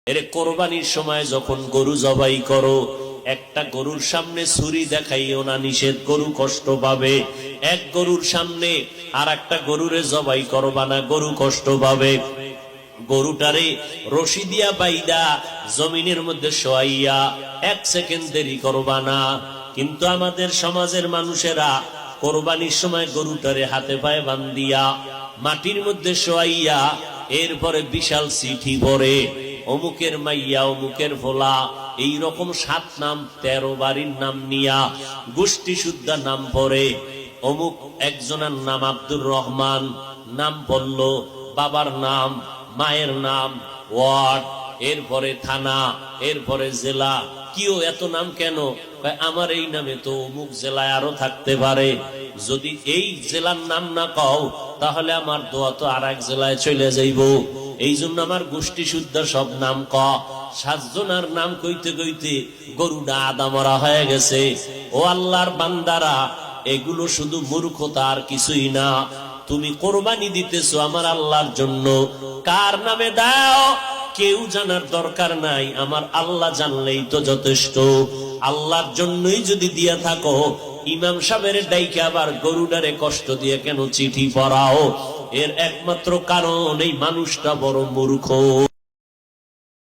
এর কোরবানির সময় যখন গরু জবাই করো, একটা গরুর সামনে ছুরি দেখাইও না, নিষেধ, গরু কষ্ট পাবে। এক গরুর সামনে আর একটা গরুরে জবাই করবা না, গরু কষ্ট পাবে। গরুটারে রশি দিয়া বাইদা জমিনের মধ্যে শোয়াইয়া 1 সেকেন্ড দেরি করবা না। কিন্তু আমাদের সমাজের মানুষেরা কোরবানির সময় গরুটারে হাতে পায়ে বান্ধিয়া মাটির মধ্যে শোয়াইয়া এরপরে বিশাল চিঠি পড়ে, অমুকের মাইয়া, অমুকের ভোলা, এইরকম 7 নাম 13 বাড়ির নাম নিয়া গোষ্ঠী শুদ্ধা নাম পড়ে। অমুক একজনের নাম আব্দুর রহমান, নাম পড়ল, বাবার নাম, মায়ের নাম, ওয়ার্ড, এরপরে থানা, এরপরে জেলা। কিও এত নাম কেন? আমার এই নামে তো অমুক জেলায় আরো থাকতে পারে, যদি এই জেলার নাম না কও তাহলে আমার দোয়া তো আর এক জেলায় চলে যাইব। এই জন্য আমার গোষ্ঠী শুদ্ধ সব নাম ক। 7 জনের নাম কইতে কইতে গরুটা আদা মরা হয়ে গেছে। ও আল্লাহর বান্দারা, এগুলো শুধু মূর্খতা আর কিছুই না। তুমি কোরবানি দিতেছো আমার আল্লাহর জন্য, কার নামে দাও কেউ জানার দরকার নাই, আমার আল্লাহ জানলেই তো যথেষ্ট। আল্লাহর জন্যই যদি দিয়া থাকো, ইমাম সাহেবের ডাইকে আবার গরুডারে কষ্ট দিয়ে কেন চিঠি পড়াও? এর একমাত্র কারণ এই মানুষটা বড় মূর্খ।